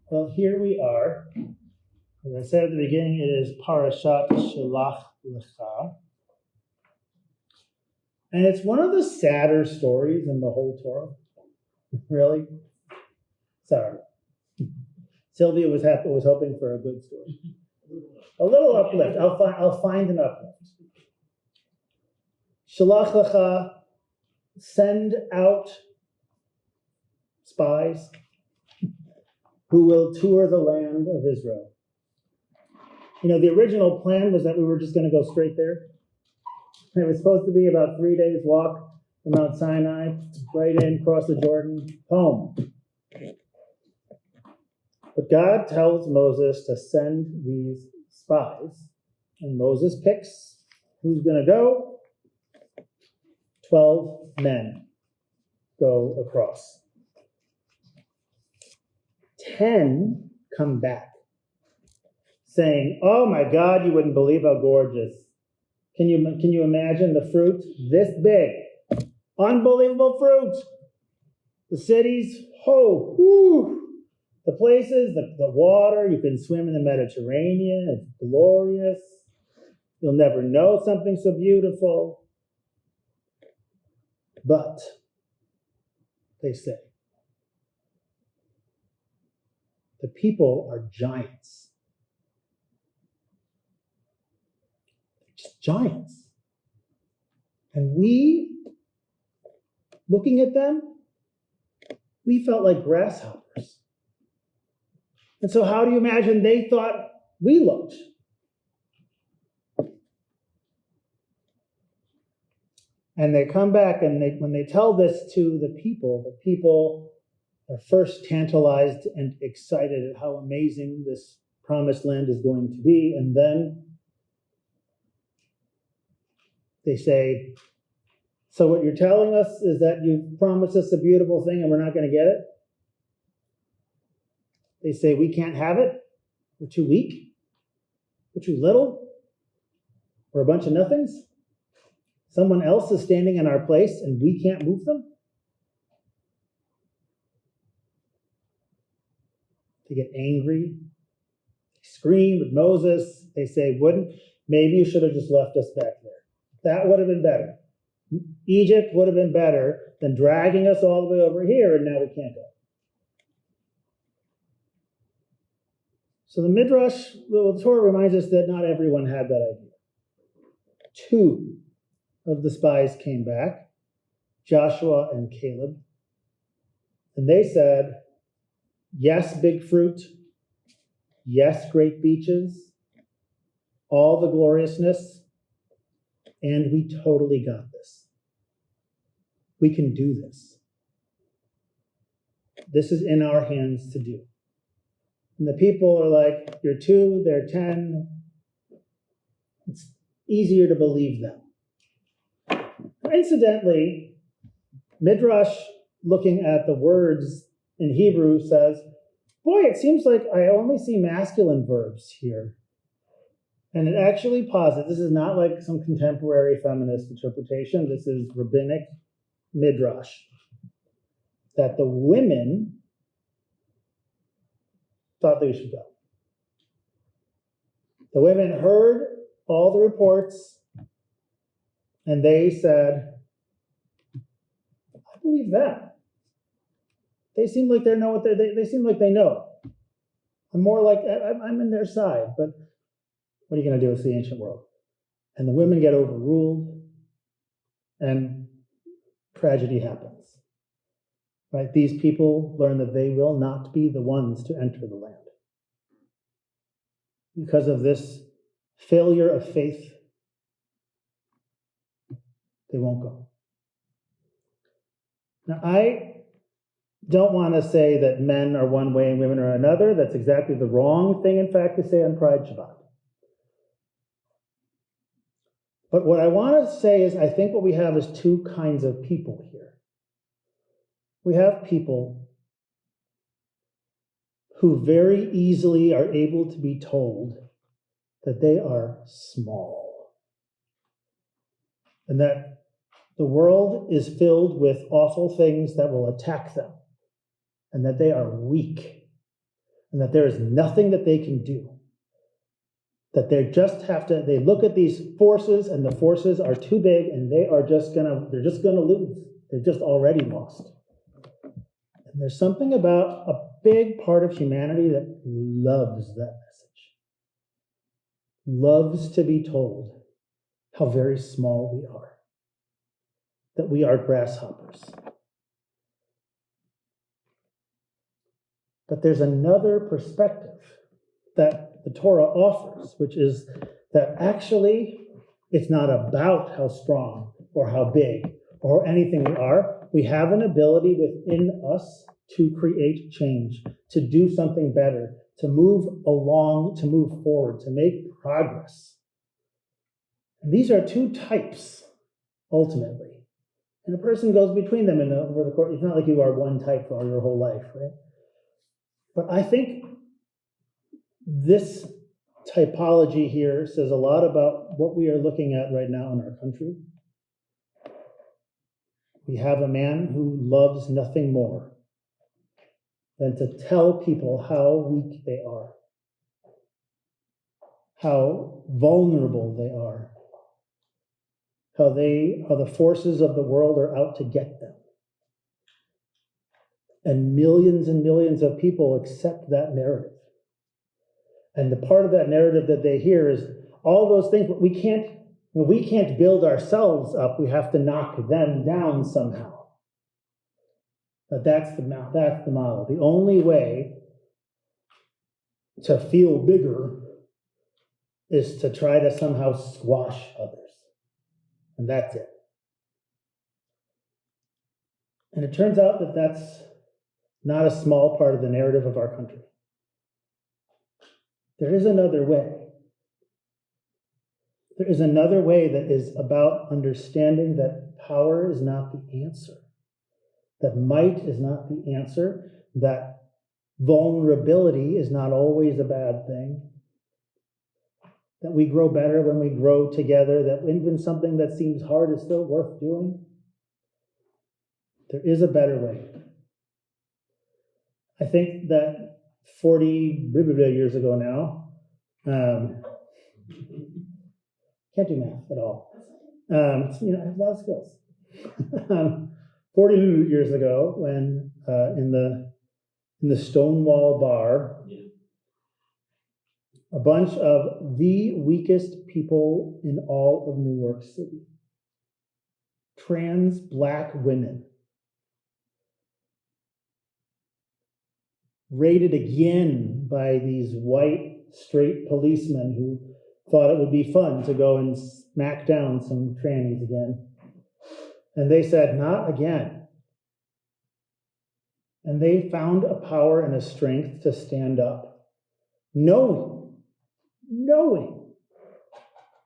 Well, here we are. As I said at the beginning, it is Parashat Shalach Lecha. And it's one of the sadder stories in the whole Torah. Really? Sorry. Sylvia was hoping for a good story. A little uplift. I'll find an uplift. Shalach Lecha, send out spies who will tour the land of Israel. You know, the original plan was that we were just going to go straight there. It was supposed to be about 3 days walk from Mount Sinai, right in, cross the Jordan, home. But God tells Moses to send these spies, and Moses picks who's going to go. 12 men go across. 10 come back, saying, "Oh my God, you wouldn't believe how gorgeous. Can you imagine the fruit this big? Unbelievable fruit. The cities, the places, the water, you can swim in the Mediterranean, it's glorious. You'll never know something so beautiful." But, they say, the people are giants. Just giants. And we, looking at them, we felt like grasshoppers. And so how do you imagine they thought we looked? And they come back, and when they tell this to the people are first tantalized and excited at how amazing this promised land is going to be. And then they say, "So what you're telling us is that you promised us a beautiful thing and we're not going to get it?" They say, "We can't have it. We're too weak. We're too little. We're a bunch of nothings. Someone else is standing in our place and we can't move them." They get angry. They scream at Moses. They say, maybe you should have just left us back there. That would have been better. Egypt would have been better than dragging us all the way over here, and now we can't go. So the Torah reminds us that not everyone had that idea. 2 of the spies came back, Joshua and Caleb, and they said, "Yes, big fruit. Yes, great beaches. All the gloriousness. And we totally got this. We can do this. This is in our hands to do." And the people are like, "You're 2, they're 10. It's easier to believe them." Incidentally, Midrash, looking at the words in Hebrew, says, "Boy, it seems like I only see masculine verbs here." And it actually posits, this is not like some contemporary feminist interpretation, this is rabbinic Midrash, that the women thought they should go. The women heard all the reports, and they said, "I believe them. They seem like they know what they seem like they know. I'm more like I'm in their side, but what are you going to do? It's the ancient world." And the women get overruled, and tragedy happens. Right? These people learn that they will not be the ones to enter the land because of this failure of faith. They won't go. Now, I don't want to say that men are one way and women are another. That's exactly the wrong thing, in fact, to say on Pride Shabbat. But what I want to say is I think what we have is 2 kinds of people here. We have people who very easily are able to be told that they are small and that the world is filled with awful things that will attack them and that they are weak, and that there is nothing that they can do. That they look at these forces, and the forces are too big, and they're just gonna lose. They've just already lost. And there's something about a big part of humanity that loves that message. Loves to be told how very small we are. That we are grasshoppers. But there's another perspective that the Torah offers, which is that actually it's not about how strong or how big or anything we are. We have an ability within us to create change, to do something better, to move along, to move forward, to make progress. And these are two types, ultimately. And a person goes between them over the course. It's not like you are one type for your whole life, right? But I think this typology here says a lot about what we are looking at right now in our country. We have a man who loves nothing more than to tell people how weak they are, how vulnerable they are, how the forces of the world are out to get them. And millions of people accept that narrative. And the part of that narrative that they hear is all those things, but we can't build ourselves up. We have to knock them down somehow. But that's the model. The only way to feel bigger is to try to somehow squash others. And that's it. And it turns out that that's not a small part of the narrative of our country. There is another way. There is another way that is about understanding that power is not the answer, that might is not the answer, that vulnerability is not always a bad thing, that we grow better when we grow together, that even something that seems hard is still worth doing. There is a better way. I think that 40 years ago now, can't do math at all. I have a lot of skills. 40 years ago, when in the Stonewall Bar, a bunch of the weakest people in all of New York City, trans Black women, raided again by these white, straight policemen who thought it would be fun to go and smack down some trannies again. And they said, not again. And they found a power and a strength to stand up, knowing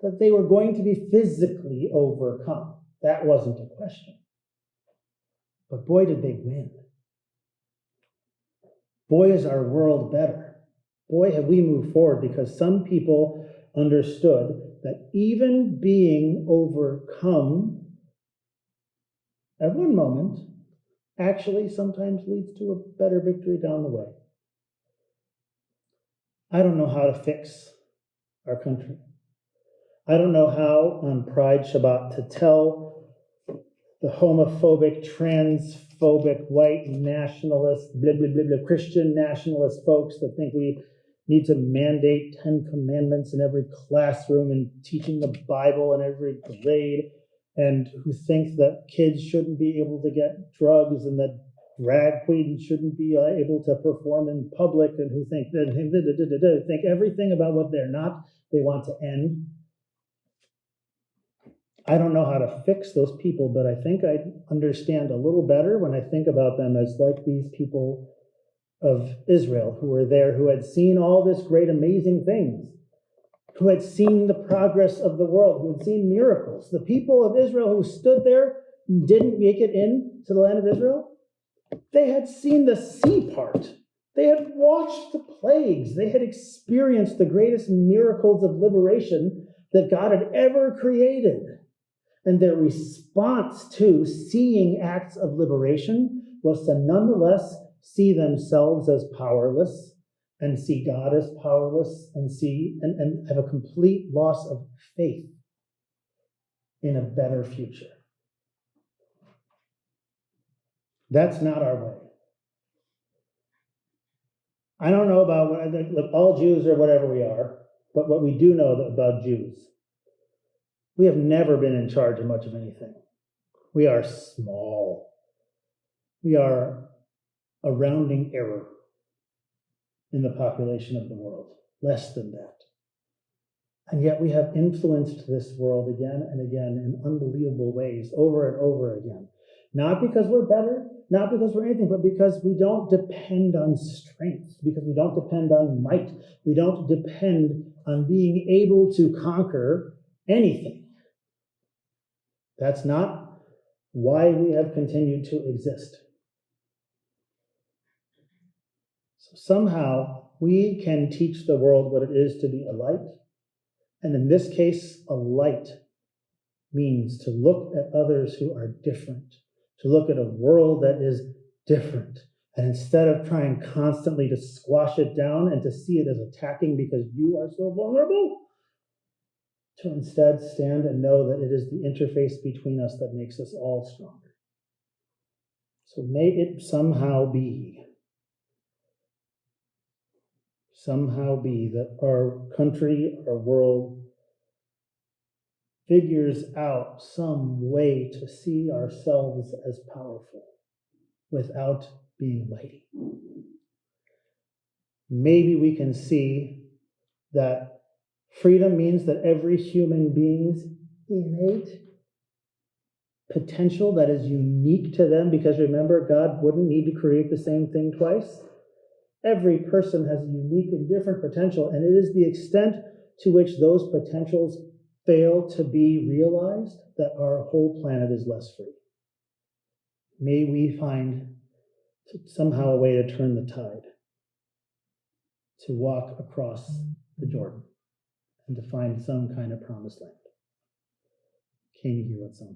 that they were going to be physically overcome. That wasn't a question. But boy, did they win. Boy, is our world better. Boy, have we moved forward, because some people understood that even being overcome at one moment actually sometimes leads to a better victory down the way. I don't know how to fix our country. I don't know how on Pride Shabbat to tell the homophobic, transphobic, white nationalist, blah, blah, blah, blah, Christian nationalist folks that think we need to mandate 10 commandments in every classroom and teaching the Bible in every grade, and who think that kids shouldn't be able to get drugs and that drag queens shouldn't be able to perform in public, and who think everything about what they're not, they want to end. I don't know how to fix those people, but I think I understand a little better when I think about them as like these people of Israel who were there, who had seen all this great, amazing things, who had seen the progress of the world, who had seen miracles. The people of Israel who stood there and didn't make it into the land of Israel, they had seen the sea part. They had watched the plagues. They had experienced the greatest miracles of liberation that God had ever created. And their response to seeing acts of liberation was to nonetheless see themselves as powerless and see God as powerless and have a complete loss of faith in a better future. That's not our way. I don't know about like all Jews or whatever we are, but what we do know about Jews, we have never been in charge of much of anything. We are small. We are a rounding error in the population of the world, less than that. And yet we have influenced this world again and again in unbelievable ways, over and over again. Not because we're better, not because we're anything, but because we don't depend on strength, because we don't depend on might. We don't depend on being able to conquer anything. That's not why we have continued to exist. So somehow we can teach the world what it is to be a light. And in this case, a light means to look at others who are different, to look at a world that is different. And instead of trying constantly to squash it down and to see it as attacking because you are so vulnerable, to instead stand and know that it is the interface between us that makes us all stronger. So may it somehow be that our country, our world, figures out some way to see ourselves as powerful without being mighty. Maybe we can see that freedom means that every human being's innate potential that is unique to them, because remember, God wouldn't need to create the same thing twice. Every person has a unique and different potential, and it is the extent to which those potentials fail to be realized that our whole planet is less free. May we find somehow a way to turn the tide, to walk across the Jordan, and to find some kind of promised land. Can you hear what song?